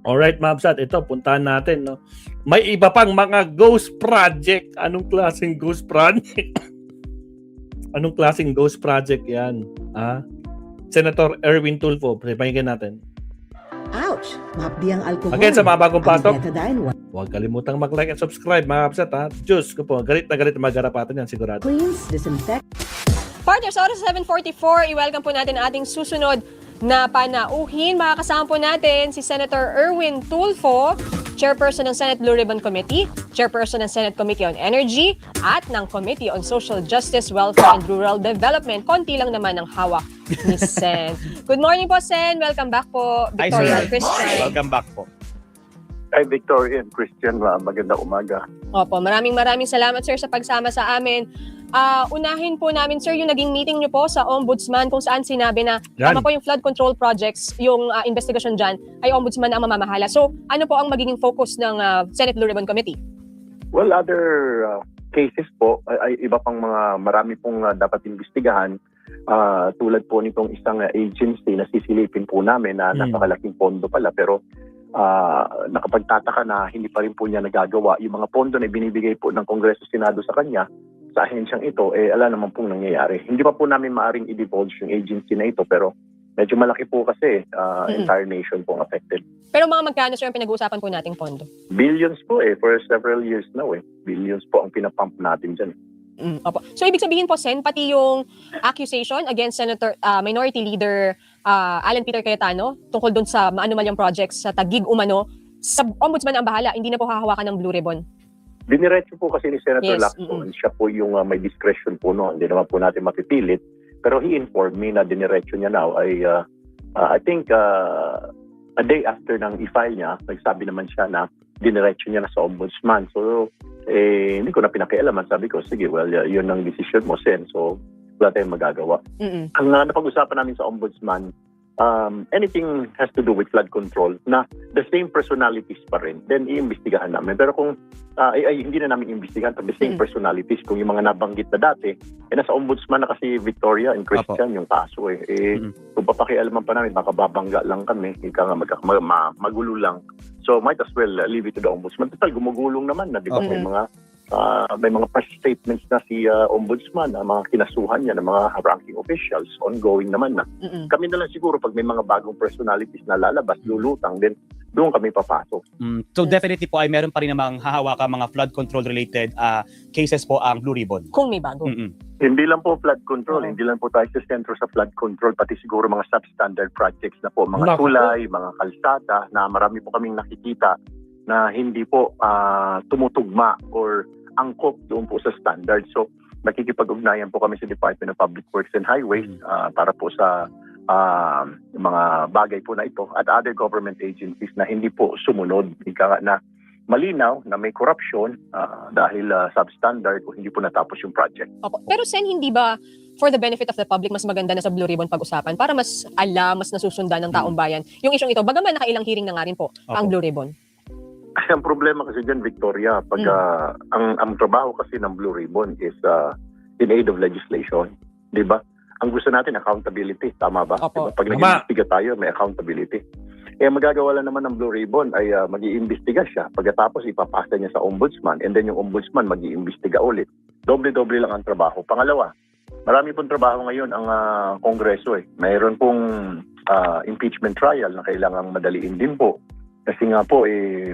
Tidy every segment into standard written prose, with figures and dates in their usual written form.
Alright, Mabsat, ito, puntahan natin. No? May iba pang mga ghost project. Anong klaseng ghost project? Anong klaseng ghost project yan? Senator Erwin Tulfo, pakinggan natin. Ouch! Mahapdi ang alcohol. Again, sa mga bagong pasok, betadine, huwag kalimutang mag-like at subscribe, mga Mabsat. Diyos ko po, galit na mag-garapatan yan, sigurado. cleans, disinfect. Partners, oras 7:44, i-welcome po natin ang ating susunod na panauhin. Makakasama po natin si Senator Erwin Tulfo, Chairperson ng Senate Blue Ribbon Committee, Chairperson ng Senate Committee on Energy, at ng Committee on Social Justice, Welfare, and Rural Development. Konti lang naman ang hawak ni Sen. Good morning po, Sen. Welcome back po, Victoria and Christian. Welcome back po. Hi, Victoria and Christian. Magandang umaga. Opo, maraming salamat, sir, sa pagsama sa amin. Unahin po namin, sir, yung naging meeting nyo po sa Ombudsman kung saan sinabi na tama po yung flood control projects, yung investigasyon dyan ay Ombudsman ang mamamahala. So, ano po ang magiging focus ng Senate Blue Ribbon Committee? Well, other cases po, ay iba pang marami pong dapat imbestigahan. Tulad po nitong isang agency na sisilipin po namin na napakalaking pondo pala pero nakapagtataka na hindi pa rin po niya nagagawa. Yung mga pondo na binibigay po ng Kongreso Senado sa kanya, sa ahensyang ito, ala naman pong nangyayari. Hindi pa po namin maaring i-divulge yung agency na ito pero medyo malaki po kasi entire nation pong affected. Pero mga magkano, sir, ang pinag-uusapan po nating pondo? Billions po for several years now Billions po ang pinapump natin dyan. Opo. So, ibig sabihin po, Sen, pati yung accusation against Senator Minority Leader Alan Peter Cayetano tungkol doon sa maanumalyang projects sa Taguig Umano, sa Ombudsman ang bahala, hindi na po hahawakan ng Blue Ribbon. Diniretso po kasi ni Senator Yes, Lacson, siya po yung may discretion po hindi naman po natin mapipilit. Pero he informed me na diniretso niya now ay, I think, a day after nang i-file niya, nagsabi naman siya na diniretso niya na sa Ombudsman. So, hindi ko na pinakialaman. Sabi ko, sige, well, yun ang decision mo, Sen. So, wala tayong magagawa. Ang napag-usapan namin sa Ombudsman, anything has to do with flood control na the same personalities pa rin, then iimbestigahan namin. Pero kung hindi na namin iimbestigahan the same personalities, kung yung mga nabanggit na dati, nasa Ombudsman na kasi Victoria and Christian yung kaso kung papakialaman pa namin, makababangga lang kami, magulo lang. So might as well leave it to the Ombudsman. Total, gumugulong naman na, di ba? May mga press statements na si Ombudsman, mga kinasuhan niya ng mga ranking officials, ongoing naman na. Kami na lang siguro pag may mga bagong personalities na lalabas, lulutang, then doon kami papasok. So definitely po ay meron pa rin namang hahawakan mga flood control related cases po ang Blue Ribbon. Kung may bago. Hindi lang po flood control, hindi lang po tayo sa sentro sa flood control, pati siguro mga substandard projects na po, mga tulay, mga kalsada, na marami po kaming nakikita na hindi po tumutugma or angkop doon po sa standard. So, nakikipag-ugnayan po kami sa Department of Public Works and Highways para po sa mga bagay po na ito at other government agencies na hindi po sumunod. Ika na malinaw na may corruption dahil substandard o hindi po natapos yung project. Opo. Pero Sen, hindi ba for the benefit of the public, mas maganda na sa Blue Ribbon pag-usapan para mas alam, mas nasusundan ng taong bayan yung isyong ito? Bagaman nakailang hearing na nga rin po ang Blue Ribbon. Ang problema kasi dyan, Victoria, pag ang trabaho kasi ng Blue Ribbon is in aid of legislation, di ba? Ang gusto natin, accountability, tama ba? Diba? Pag nag-iimbestiga tayo, may accountability. Magagawa lang naman ng Blue Ribbon ay mag-iimbestiga siya. Pagkatapos, ipapasa niya sa Ombudsman and then yung Ombudsman mag-iimbestiga ulit. Doble-doble lang ang trabaho. Pangalawa, marami pong trabaho ngayon ang Kongreso. Mayroon pong impeachment trial na kailangang madaliin din po. Kasi nga po,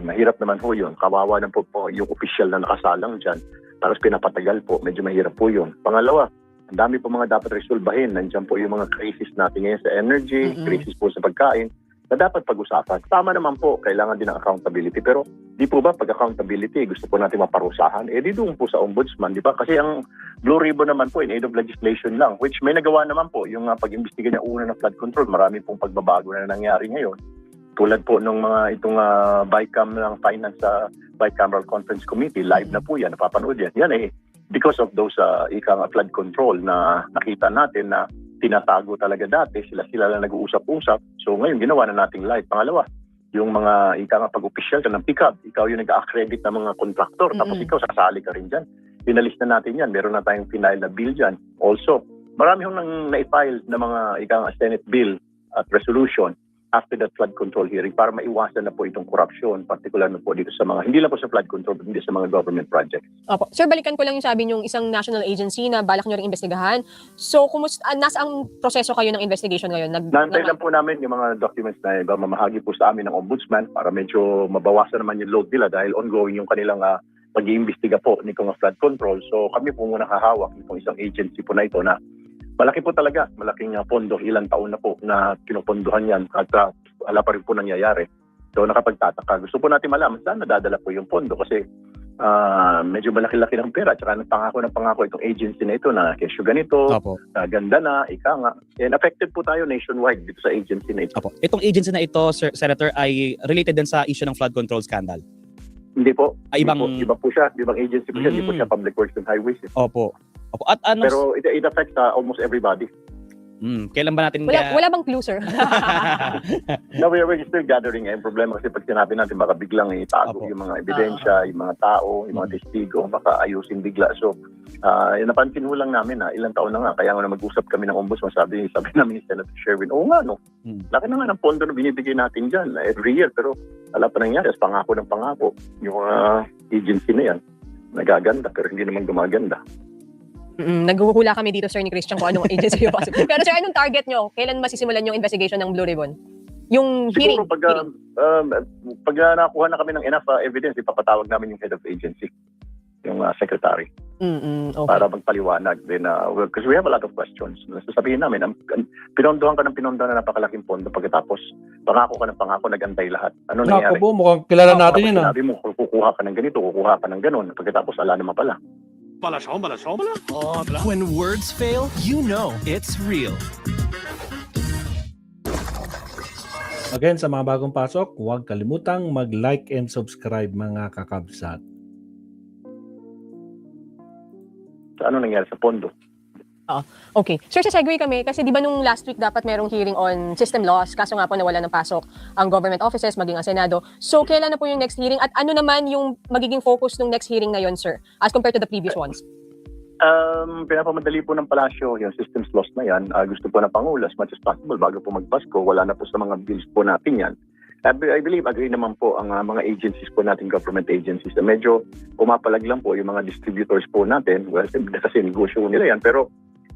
mahirap naman po yun. Kawawa na po yung official na nakasalang dyan. Tapos pinapatagal po, medyo mahirap po yun. Pangalawa, ang dami po mga dapat resolbahin. Nandiyan po yung mga crisis natin ngayon sa energy, crisis po sa pagkain, na dapat pag-usapan. Tama naman po, kailangan din ng accountability. Pero di po ba pag accountability, gusto po natin maparusahan? Di doon po sa Ombudsman, di ba? Kasi ang Blue Ribbon naman po in aid of legislation lang, which may nagawa naman po yung pag-imbestiga niya una ng flood control. Marami pong pagbabago na nangyari ngayon. Tulad po ng itong BICAM ng Finance Bicameral Conference Committee, live na po yan, napapanood yan. Yan because of those flood control na nakita natin na tinatago talaga dati, sila lang nag-uusap-usap. So ngayon, ginawa na nating live. Pangalawa, yung mga pag-official ka ng pick-up, ikaw yung nag-accredit ng mga contractor, tapos ikaw sasali ka rin dyan. Pinalis na natin yan, meron na tayong final na bill dyan. Also, marami nang na-file na mga Senate bill at resolution after that flood control hearing para maiwasan na po itong korupsyon, particular na po dito sa mga, hindi lang po sa flood control, hindi sa mga government projects. Opo. Sir, balikan ko lang yung sabi niyong isang national agency na balak niyo ring imbestigahan. So, nasa ang proseso kayo ng investigation ngayon? Naantay lang po namin yung mga documents na iba mamahagi po sa amin ng ombudsman para medyo mabawasan naman yung load nila dahil ongoing yung kanilang pag-iimbestiga po nitong flood control. So kami po muna hahawak nitong isang agency po na ito na malaki po talaga, malaking pondo, ilang taon na po na pinupondohan yan at wala pa rin po nangyayari. So nakapagtataka. Gusto po natin malaman saan nadadala po yung pondo kasi medyo malaki-laki ng pera. Tsaka ng pangako itong agency na ito na kesyo ganito, ganda na, ika nga. And affected po tayo nationwide dito sa agency na ito. Opo. Itong agency na ito, Sir Senator, ay related din sa issue ng flood control scandal? Hindi po. Iba po siya. Ibang agency po siya. Hindi po siya Public Works and Highways. Opo. At ano? Pero it affects almost everybody. Kailan ba natin... Wala bang clue, sir? No, we're still gathering. Yung problema kasi pag sinabi natin, baka biglang itago yung mga ebidensya, yung mga tao, yung mga testigo, baka ayusin bigla. So, napansin ho lang namin na ilang taon na nga, kaya nga mag-usap kami ng ombudsman, sabi namin ni Senator Sherwin, oo nga, no? Laki na nga ng pondo na binibigay natin dyan every year, pero wala pa nangyari. As pangako ng pangako, yung agency na yan, nagaganda, pero hindi naman gumaganda. Naghuhula kami dito, sir, ni Christian kung anong agency yung possible. Pero sir, anong target nyo? Kailan masisimulan yung investigation ng Blue Ribbon? Yung hearing? Siguro pag nakuha na kami ng enough evidence, ipapatawag namin yung head of agency, yung secretary, okay. para magpaliwanag. Then, because we have a lot of questions. Sasabihin namin, pinondohan ka ng pinondohan na napakalaking pondo pagkatapos pangako ka ng pangako, nagantay lahat. Ano nangyari? Naku po, mukhang kilala natin yun. Sabi mo, kukuha ka ng ganito, kukuha ka ng ganon. Pagkatapos, ala naman pala. When words fail, you know it's real. Again, sa mga bagong pasok, huwag kalimutang mag-like and subscribe mga kakabsat. So, ano nangyari sa pondo? Okay. Sir, sasegue kami kasi di ba nung last week dapat merong hearing on system laws, kaso nga po nawala ng pasok ang government offices, maging ang Senado. So, kailan na po yung next hearing at ano naman yung magiging focus ng next hearing na yun, sir, as compared to the previous ones? Pinapamadali po ng palasyo yung systems laws na yan. Gusto po na Pangulo as much as possible bago po magpasko. Wala na po sa mga bills po natin yan. I believe, agree naman po ang mga agencies po natin, government agencies. Medyo pumapalag lang po yung mga distributors po natin. Well, kasi negosyo nila yan. Pero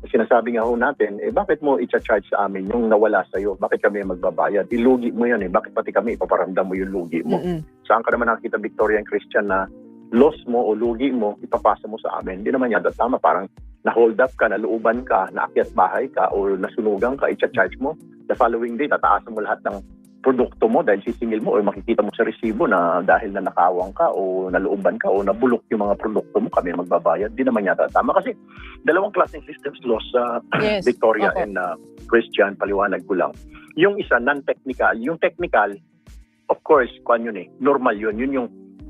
sinasabi nga ho natin, bakit mo i-charge sa amin yung nawala sa'yo? Bakit kami magbabayad? Ilugi mo yan Bakit pati kami ipaparamdam mo yung lugi mo? Saan ka naman nakikita, Victoria and Christian, na loss mo o lugi mo, ipapasa mo sa amin? Hindi naman yata tama. Parang na-hold up ka, naluuban ka, naakyat bahay ka, o nasunugan ka, i-charge mo. The following day, tataasan mo lahat ng produkto mo dahil sisingil mo o makikita mo sa resibo na dahil na nakawang ka o naluuban ka o nabulok yung mga produkto mo, kami magbabayad. Di naman yata tama kasi dalawang klaseng systems laws sa Victoria and Christian, paliwanag ko lang. Yung isa, non-technical. Yung technical, of course, normal yun. Yun yung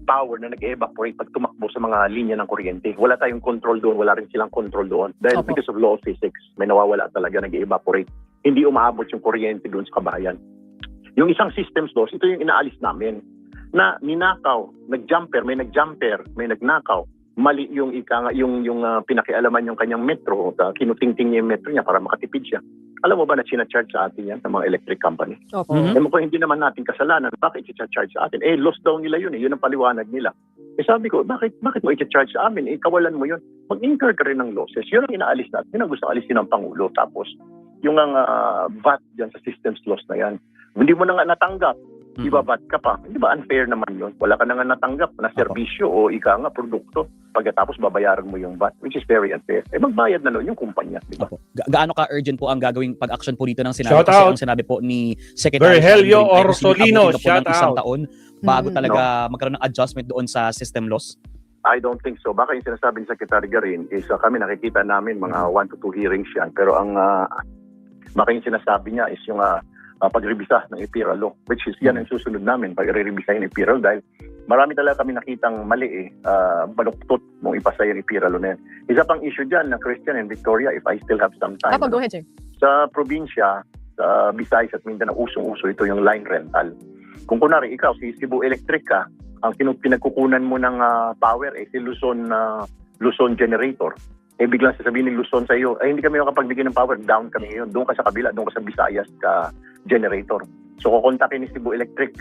power na nag-evaporate pag tumakbo sa mga linya ng kuryente. Wala tayong control doon, wala rin silang control doon. Dahil because of law of physics, may nawawala talaga, nag-evaporate. Hindi umaabot yung kuryente doon sa kabahayan. Yung isang systems laws, ito yung inaalis namin na ninakaw, may nagnakaw, mali yung pinakialaman yung kanyang metro, kinutingting niya yung metro niya para makatipid siya. Alam mo ba na sinacharge sa atin yan sa mga electric company? Kung hindi naman natin kasalanan, bakit i-charge sa atin? Loss daw nila yun yun ang paliwanag nila. Sabi ko, bakit mo i-charge sa amin? Kawalan mo yun. Mag-incur ka rin ng losses. Yun ang inaalis natin. Yun ang gusto alisin ng Pangulo. Tapos, yung VAT dyan sa systems loss na yan, hindi mo na nga natanggap, ibabat ka pa. Hindi ba unfair naman yun? Wala ka na nga natanggap na serbisyo o produkto. Pagkatapos babayaran mo yung VAT, which is very unfair. Magbayad na nun yung kumpanya. Diba? Gaano ka-urgent po ang gagawing pag-action po dito ng Senado? Kasi ang sinabi po ni Secretary Virgilio Orsolino, shout out. Isang taon bago talaga magkaroon ng adjustment doon sa system loss? I don't think so. Baka yung sinasabi ni Secretary Garin is kami nakikita namin mga 1 to 2 hearings yan. Pero ang baka yung sinasabi niya is yung pagrebisa ng IPIRA law, which is yan ang susunod namin, pag-rebisa yung IPIRA dahil marami talaga kami nakitang mali baluktot mong ipasa yung IPIRA law na yan. Isa pang issue dyan na Christian and Victoria, if I still have some time. Go ahead, sir. Sa probinsya, sa Visayas at Mindanao, usong-uso ito yung line rental. Kung kunwari ikaw, si Cebu Electric ka, ang pinagkukunan mo ng power si Luzon Generator. Biglang sasabihin ni Luzon sa iyo, hindi kami makapagbigay ng power, down kami ngayon. Doon ka sa kabila, doon ka sa Visayas ka generator. So kukontakin ni Cebu Electric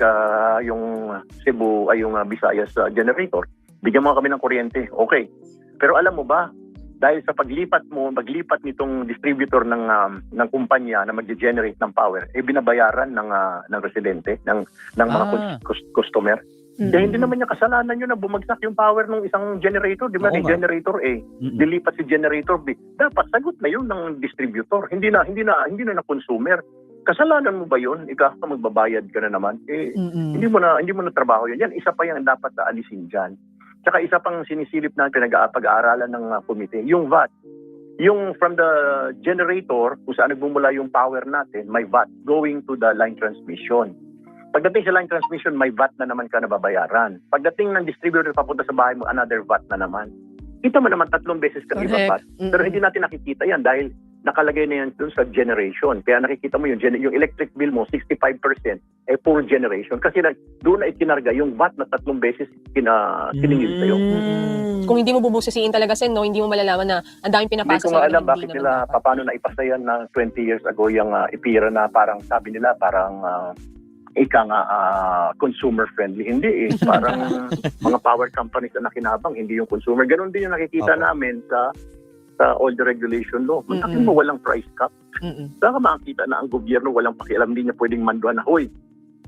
yung Cebu ay yung Visayas generator. Bigyan mo kami ng kuryente. Okay. Pero alam mo ba, dahil sa paglipat nitong distributor ng kumpanya na mag-generate ng power, binabayaran ng residente, ng mga customer. Kaya hindi naman niya kasalanan yun na bumagsak yung power ng isang generator. Di ba? Oo Ni nga. generator A, dilipat si generator B. Dapat sagot na yun ng distributor. Hindi na consumer. Kasalanan mo ba yun? Ikaw ka magbabayad ka na naman. Hindi mo na trabaho yun. Yan, isa pa yung dapat alisin dyan. Tsaka isa pang sinisilip na pinag-aaralan ng komite, yung VAT. Yung from the generator, kung saan nagmumula yung power natin, may VAT going to the line transmission. Pagdating sa line transmission, may VAT na naman ka nababayaran. Pagdating ng distributor papunta sa bahay mo, another VAT na naman. Kita mo naman 3 beses ka iba VAT. Pero hindi natin nakikita yan dahil nakalagay na yan dun sa generation. Kaya nakikita mo yung electric bill mo, 65% full generation. Kasi doon na itinarga yung VAT na 3 beses siningil sa'yo. Kung hindi mo bubusisiin talaga, Sen, no, hindi mo malalaman na ang daming Hindi pinapasa ko nga sa'yo. alam na bakit hindi nila, naman dapat. paano na ipasa yan na 20 years ago yung IPIRA na parang sabi nila parang consumer friendly. Hindi parang mga power companies na nakinabang, hindi yung consumer. Ganon din yung nakikita namin sa all the regulation law. Bakit mo walang price cap? Saka makikita na ang gobyerno walang pakialam, hindi niya pwedeng manduan na, hoy,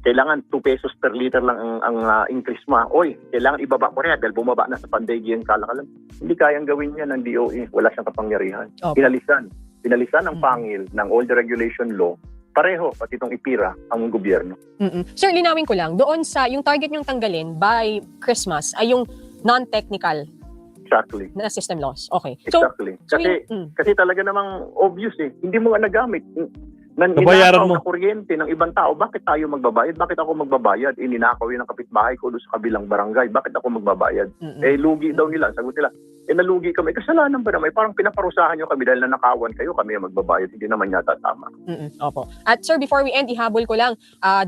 kailangan 2 pesos per liter lang ang increase mo. Oy, kailangan ibaba ko rin dahil bumaba na sa pandegi yung kalakalan. Hindi kayang gawin yan ng DOE. Wala siyang kapangyarihan. Pinalisan ng pangil ng all the regulation law. Pareho, pati itong IPIRA, ang gobyerno. Sir, linawin ko lang, doon sa yung target nyong tanggalin by Christmas ay yung non-technical Exactly. na system loss. Okay. So, Exactly. Kasi talaga namang obvious Hindi mo nga nagamit. Nabayaran mo. Ninakaw na kuryente ng ibang tao. Bakit tayo magbabayad? Bakit ako magbabayad? Ninakaw yun ng kapitbahay ko doon sa kabilang barangay. Bakit ako magbabayad? Lugi daw nila. Sagot nila, nalugi kami. Kasalanan ba naman? Parang pinaparusahan nyo kami dahil nanakawan kayo. Kami ang magbabayad. Hindi naman yata tama. Opo. At sir, before we end, ihabol ko lang,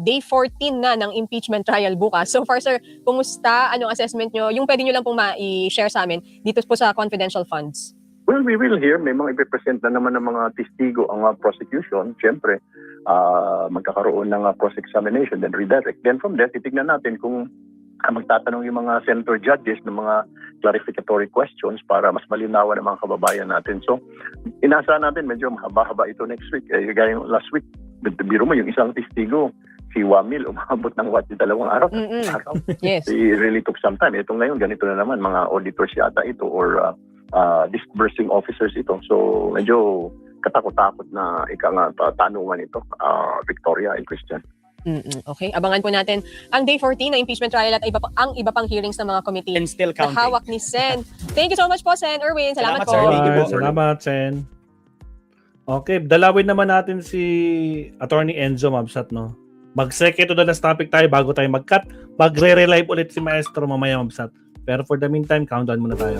day 14 na ng impeachment trial bukas. So far, sir, kumusta? Anong assessment nyo? Yung pwede nyo lang pong ma-share sa amin dito po sa confidential funds. Well, we will hear. May mga ipipresent na naman ng mga testigo ang prosecution. Siyempre, magkakaroon ng cross-examination, then redirect. Then from there, titignan natin kung magtatanong yung mga senator judges ng mga clarificatory questions para mas malinawan ng mga kababayan natin. So, inaasahan natin medyo mahaba-haba ito next week. Gaya yung last week, biro mo yung isang testigo, si Wamil, umabot ng 2 araw. Yes. It really took some time. Ito ngayon, ganito na naman, mga auditors yata ito or disbursing officers ito. So, medyo katakot-takot na tanungan ito, Victoria and Christian. Okay, abangan po natin ang day 14 na impeachment trial at ang iba pang hearings ng mga committee And still na counting. hawak ni Sen. Thank you so much po, Sen Erwin. Salamat Salamat, po. sir. Thank you po. Salamat, Sen. Okay, dalawin naman natin si Attorney Enzo Mabsat, no? Mag-second to the last topic tayo bago tayo mag-cut. Magre-relive ulit si Maestro mamaya, Mabsat. Pero for the meantime, countdown muna tayo.